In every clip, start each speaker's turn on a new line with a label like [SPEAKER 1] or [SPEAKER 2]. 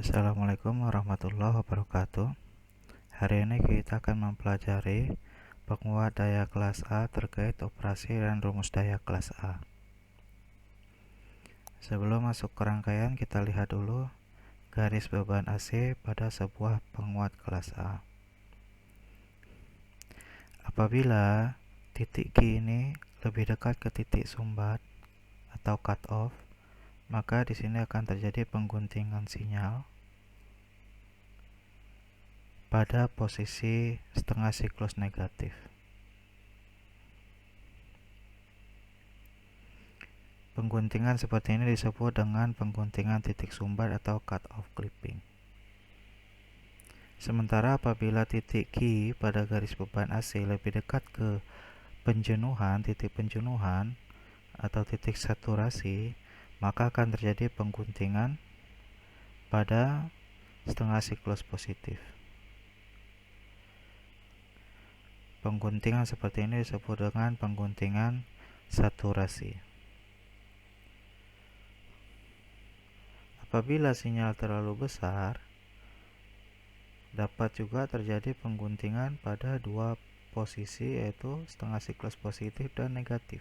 [SPEAKER 1] Assalamualaikum warahmatullahi wabarakatuh. Hari ini kita akan mempelajari penguat daya kelas A terkait operasi dan rumus daya kelas A. Sebelum masuk ke rangkaian, kita lihat dulu garis beban AC pada sebuah penguat kelas A. Apabila titik Q ini lebih dekat ke titik sumbat atau cut off, maka di sini akan terjadi pengguntingan sinyal pada posisi setengah siklus negatif. Pengguntingan seperti ini disebut dengan pengguntingan titik sumbat atau cut off clipping. Sementara apabila titik Q pada garis beban AC lebih dekat ke penjenuhan, titik penjenuhan atau titik saturasi, maka akan terjadi pengguntingan pada setengah siklus positif. Pengguntingan seperti ini disebut dengan pengguntingan saturasi. Apabila sinyal terlalu besar, dapat juga terjadi pengguntingan pada dua posisi, yaitu setengah siklus positif dan negatif.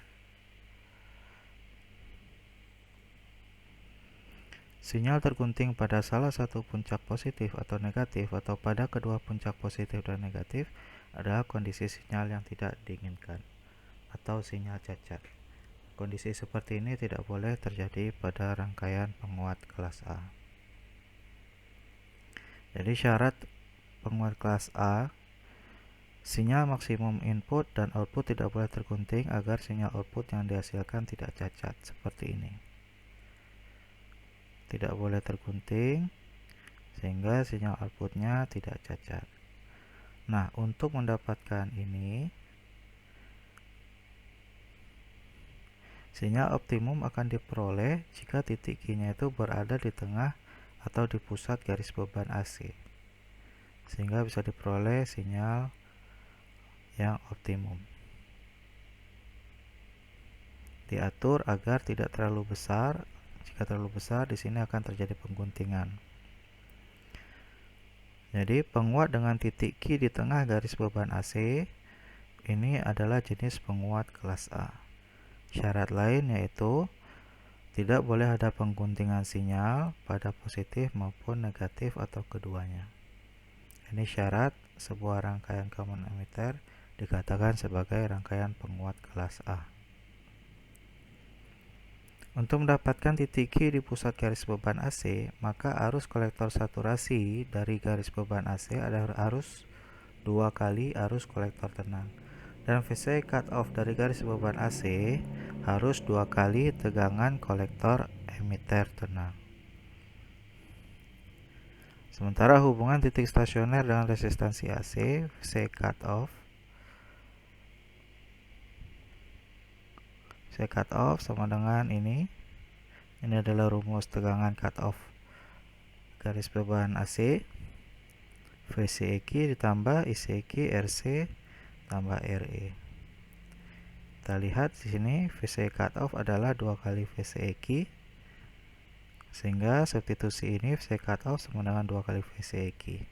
[SPEAKER 1] Sinyal tergunting pada salah satu puncak positif atau negatif atau pada kedua puncak positif dan negatif adalah kondisi sinyal yang tidak diinginkan atau sinyal cacat. Kondisi seperti ini tidak boleh terjadi pada rangkaian penguat kelas A. Jadi syarat penguat kelas A, sinyal maksimum input dan output tidak boleh tergunting agar sinyal output yang dihasilkan tidak cacat seperti ini. Tidak boleh tergunting sehingga sinyal outputnya tidak cacat. Nah, untuk mendapatkan ini, sinyal optimum akan diperoleh jika titik Q-nya itu berada di tengah atau di pusat garis beban AC, sehingga bisa diperoleh sinyal yang optimum. Diatur agar tidak terlalu besar. Jika terlalu besar, di sini akan terjadi pengguntingan. Jadi penguat dengan titik Q di tengah garis beban AC ini adalah jenis penguat kelas A. Syarat lain yaitu tidak boleh ada pengguntingan sinyal pada positif maupun negatif atau keduanya. Ini syarat sebuah rangkaian common emitter dikatakan sebagai rangkaian penguat kelas A. Untuk mendapatkan titik Q di pusat garis beban AC, maka arus kolektor saturasi dari garis beban AC adalah arus 2 kali arus kolektor tenang. Dan VC cut off dari garis beban AC harus 2 kali tegangan kolektor emitter tenang. Sementara hubungan titik stasioner dengan resistansi AC, VC cut off sama dengan ini. Ini adalah rumus tegangan cut off garis beban AC. VCEQ ditambah ICQ RC tambah RE. Kita lihat di sini VC cut off adalah 2 kali VCEQ, sehingga substitusi ini VC cut off sama dengan 2 kali VCEQ.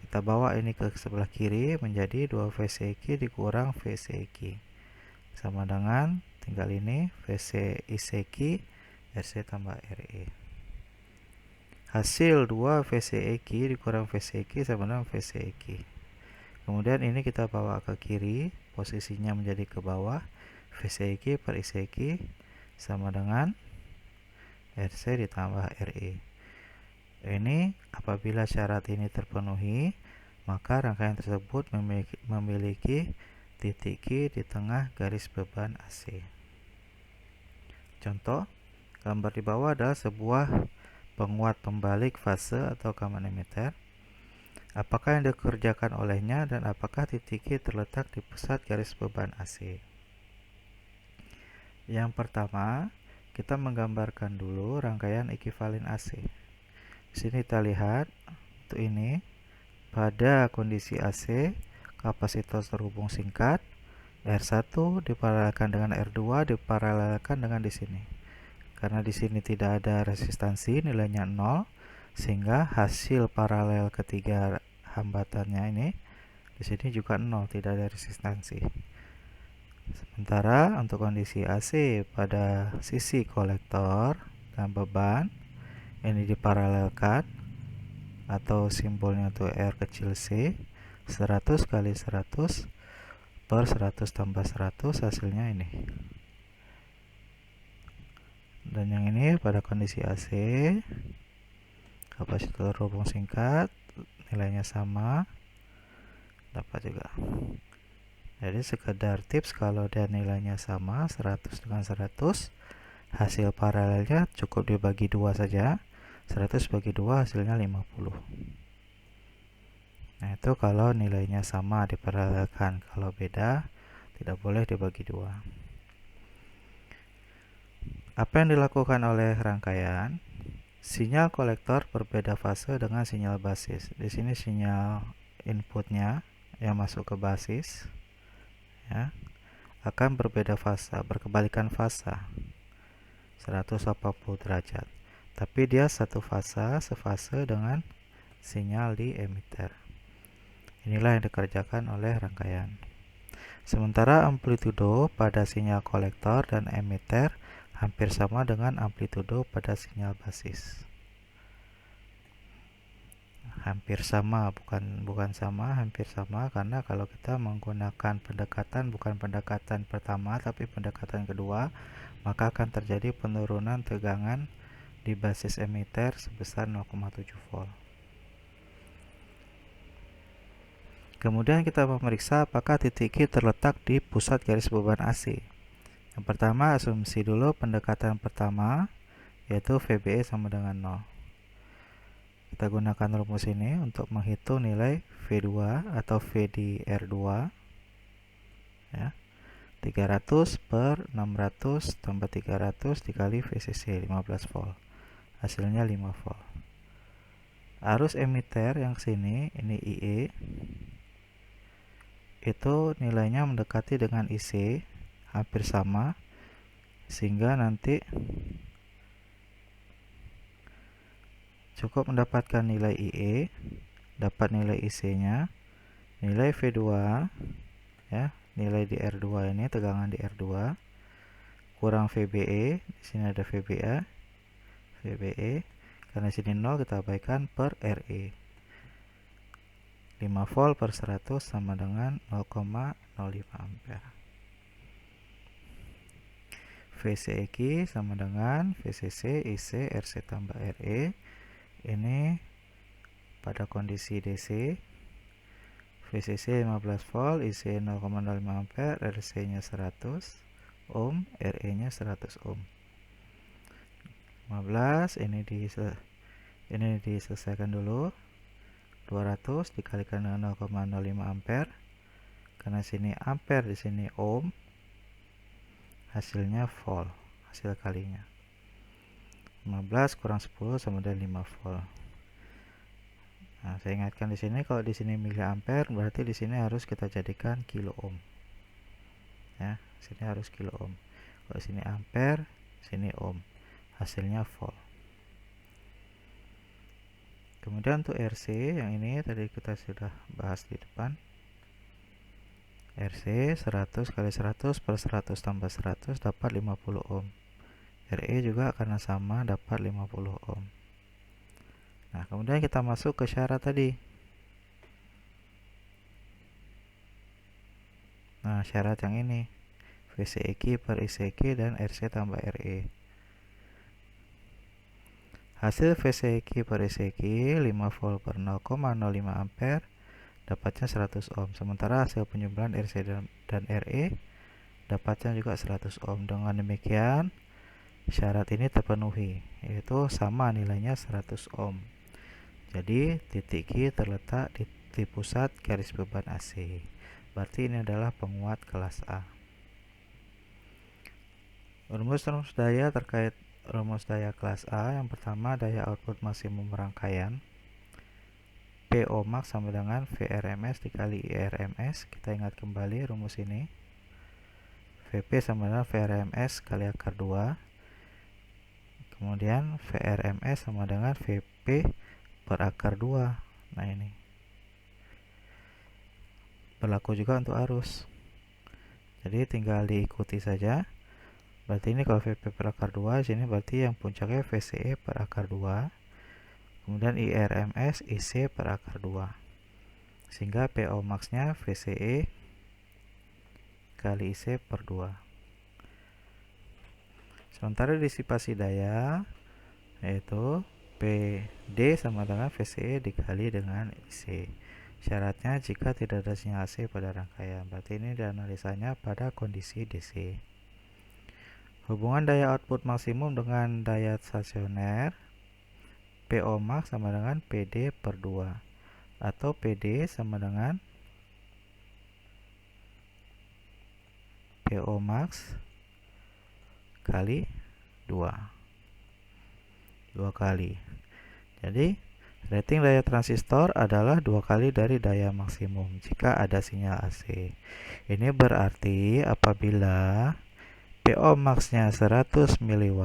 [SPEAKER 1] Kita bawa ini ke sebelah kiri menjadi 2 VCEQ dikurang VCEQ sama dengan tinggal ini VC ICQ RC tambah RE. Hasil 2 VCEQ dikurang VCEQ sama dengan VCEQ. Kemudian ini kita bawa ke kiri, posisinya menjadi ke bawah. VCEQ per ICQ sama dengan RC ditambah RE. Ini apabila syarat ini terpenuhi, maka rangkaian tersebut memiliki titik Q di tengah garis beban AC. Contoh, gambar di bawah adalah sebuah penguat pembalik fase atau common emitter. Apakah yang dikerjakan olehnya dan apakah titik Q terletak di pusat garis beban AC? Yang pertama, kita menggambarkan dulu rangkaian ekuivalen AC. Di sini kita lihat untuk ini pada kondisi AC, kapasitor terhubung singkat, R1 diparalelkan dengan R2 diparalelkan dengan di sini. Karena di sini tidak ada resistansi, nilainya 0, sehingga hasil paralel ketiga hambatannya ini di sini juga 0, tidak ada resistansi. Sementara untuk kondisi AC pada sisi kolektor dan beban ini diparalelkan atau simbolnya itu R kecil C, 100 kali 100 per 100 tambah 100, hasilnya ini. Dan yang ini pada kondisi AC, kapasitor hubung singkat nilainya sama, dapat juga. Jadi sekedar tips, kalau dia nilainya sama 100 dengan 100, hasil paralelnya cukup dibagi 2 saja. 100 bagi 2 hasilnya 50. Nah, itu kalau nilainya sama diparalelkan. Kalau beda, tidak boleh dibagi 2. Apa yang dilakukan oleh rangkaian? Sinyal kolektor berbeda fase dengan sinyal basis. Di sini sinyal inputnya yang masuk ke basis ya, akan berbeda fase, berkebalikan fase 180 derajat. Tapi dia satu fase, sefase dengan sinyal di emitter. Inilah yang dikerjakan oleh rangkaian. Sementara amplitudo pada sinyal kolektor dan emitter hampir sama dengan amplitudo pada sinyal basis. Hampir sama, bukan sama, hampir sama, karena kalau kita menggunakan pendekatan bukan pendekatan pertama tapi pendekatan kedua, maka akan terjadi penurunan tegangan di basis emitter sebesar 0,7 volt. Kemudian kita memeriksa apakah titik Q terletak di pusat garis beban AC. Yang pertama, asumsi dulu pendekatan pertama, yaitu VBE sama dengan 0. Kita gunakan rumus ini untuk menghitung nilai V2 atau V di R2 ya. 300 per 600 tambah 300 dikali VCC 15 volt, hasilnya 5 volt. Arus emitter yang sini, ini IE, itu nilainya mendekati dengan IC, hampir sama, sehingga nanti cukup mendapatkan nilai IE, dapat nilai IC-nya, nilai V2 ya, nilai di R2 ini, tegangan di R2 kurang VBE, di sini ada VBA, VBE, karena sini 0 kita abaikan, per RE. 5 volt per 100 sama dengan 0,05 ampere. VCEQ sama dengan VCC IC RC tambah RE. Ini pada kondisi DC, VCC 15 volt, IC 0,05 ampere, RC nya 100 ohm, RE nya 100 ohm. 15 ini diselesaikan dulu. 200 dikalikan dengan 0,05 ampere, karena sini ampere, di sini ohm, hasilnya volt, hasil kalinya 15 kurang 10 sama dengan 5 volt. Nah, saya ingatkan di sini, kalau di sini miliampere, berarti di sini harus kita jadikan kilo ohm. Ya, sini harus kilo ohm. Kalau sini ampere, sini ohm, hasilnya volt. Kemudian untuk RC yang ini tadi kita sudah bahas di depan. RC 100 kali 100 per 100 tambah 100 dapat 50 ohm. RE juga karena sama dapat 50 ohm. Nah, kemudian kita masuk ke syarat tadi. Nah, syarat yang ini, VCEQ per ICQ dan RC tambah RE. Hasil VCEQ per ICQ 5 volt per 0,05 ampere, dapatnya 100 ohm. Sementara hasil penyumbuhan RC dan RE dapatnya juga 100 ohm. Dengan demikian, syarat ini terpenuhi, yaitu sama nilainya 100 ohm. Jadi titik Q terletak di pusat garis beban AC. Berarti ini adalah penguat kelas A. Rumus-rumus daya terkait rumus daya kelas A. Yang pertama, daya output maksimum rangkaian, PO max sama dengan VRMS dikali IRMS. Kita ingat kembali rumus ini, VP sama dengan VRMS kali akar 2, kemudian VRMS sama dengan VP per akar 2. Nah, ini berlaku juga untuk arus. Jadi tinggal diikuti saja. Berarti ini kalau VP per akar 2, sini berarti yang puncaknya VCE per akar 2. Kemudian IRMS IC per akar 2. Sehingga PO max-nya VCE kali IC per 2. Sementara disipasi daya yaitu PD sama dengan VCE dikali dengan IC. Syaratnya jika tidak ada sinyal AC pada rangkaian. Berarti ini dianalisanya pada kondisi DC. Hubungan daya output maksimum dengan daya stasioner, PO max sama dengan PD per 2. Atau PD sama dengan PO max kali 2 kali. Jadi rating daya transistor adalah 2 kali dari daya maksimum jika ada sinyal AC. Ini berarti apabila PO max-nya 100 mW,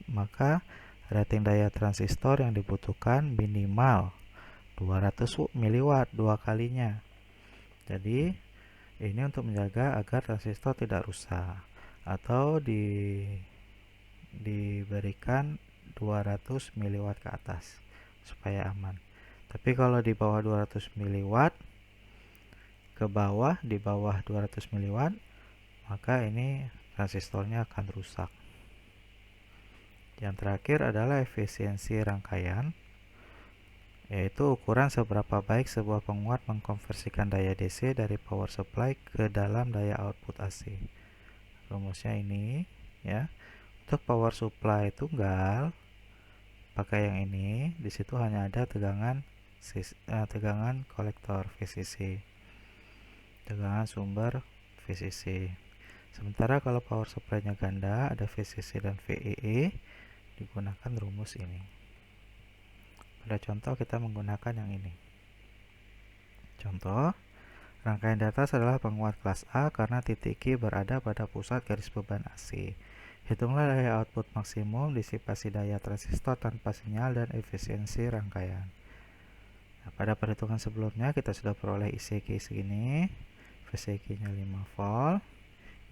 [SPEAKER 1] maka rating daya transistor yang dibutuhkan minimal 200 mW 2 kalinya. Jadi ini untuk menjaga agar transistor tidak rusak atau diberikan 200 mW ke atas supaya aman. Tapi kalau di bawah 200 mW ke bawah, di bawah 200 mW, maka ini transistornya akan rusak. Yang terakhir adalah efisiensi rangkaian, yaitu ukuran seberapa baik sebuah penguat mengkonversikan daya DC dari power supply ke dalam daya output AC. Rumusnya ini ya. Untuk power supply tunggal pakai yang ini, di situ hanya ada tegangan kolektor VCC, tegangan sumber VCC. Sementara kalau power supply-nya ganda, ada VCC dan VEE, digunakan rumus ini. Pada contoh kita menggunakan yang ini. Contoh, rangkaian di atas adalah penguat kelas A karena titik Q berada pada pusat garis beban AC. Hitunglah daya output maksimum, disipasi daya transistor tanpa sinyal, dan efisiensi rangkaian. Nah, pada perhitungan sebelumnya kita sudah peroleh ICQ segini. VCQ-nya 5 volt,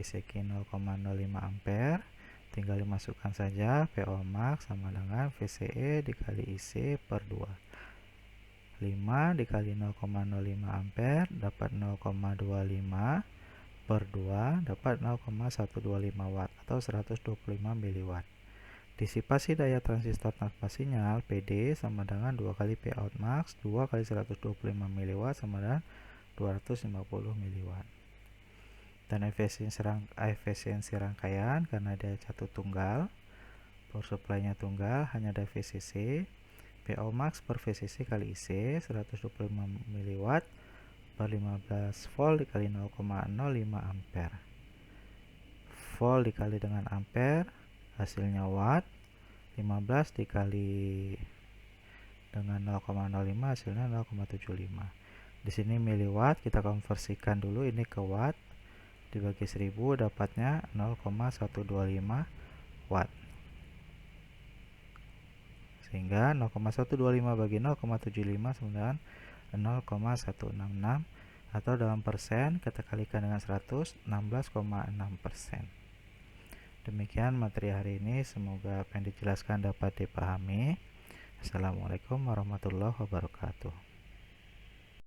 [SPEAKER 1] ICQ 0,05 ampere. Tinggal dimasukkan saja PO max sama dengan VCE dikali IC per 2. 5 dikali 0,05 ampere dapat 0,25 per 2 dapat 0,125 watt atau 125 miliwatt. Disipasi daya transistor tanpa sinyal PD sama dengan 2 kali P out max 2 kali 125 miliwatt sama dengan 250 miliwatt. Dan efisiensi rangkaian karena dia satu tunggal, power supply-nya tunggal, hanya ada VCC, PO max per VCC kali IC 125 miliwatt per 15 volt dikali 0,05 ampere. Volt dikali dengan ampere hasilnya watt, 15 dikali dengan 0,05 hasilnya 0,75. Di sini miliwatt kita konversikan dulu ini ke watt, dibagi 1000 dapatnya 0,125 watt. Sehingga 0,125 bagi 0,75 sama dengan 0,166 atau dalam persen kita kalikan dengan 100, 16,6%. Demikian materi hari ini, semoga apa yang dijelaskan dapat dipahami. Assalamualaikum warahmatullahi wabarakatuh.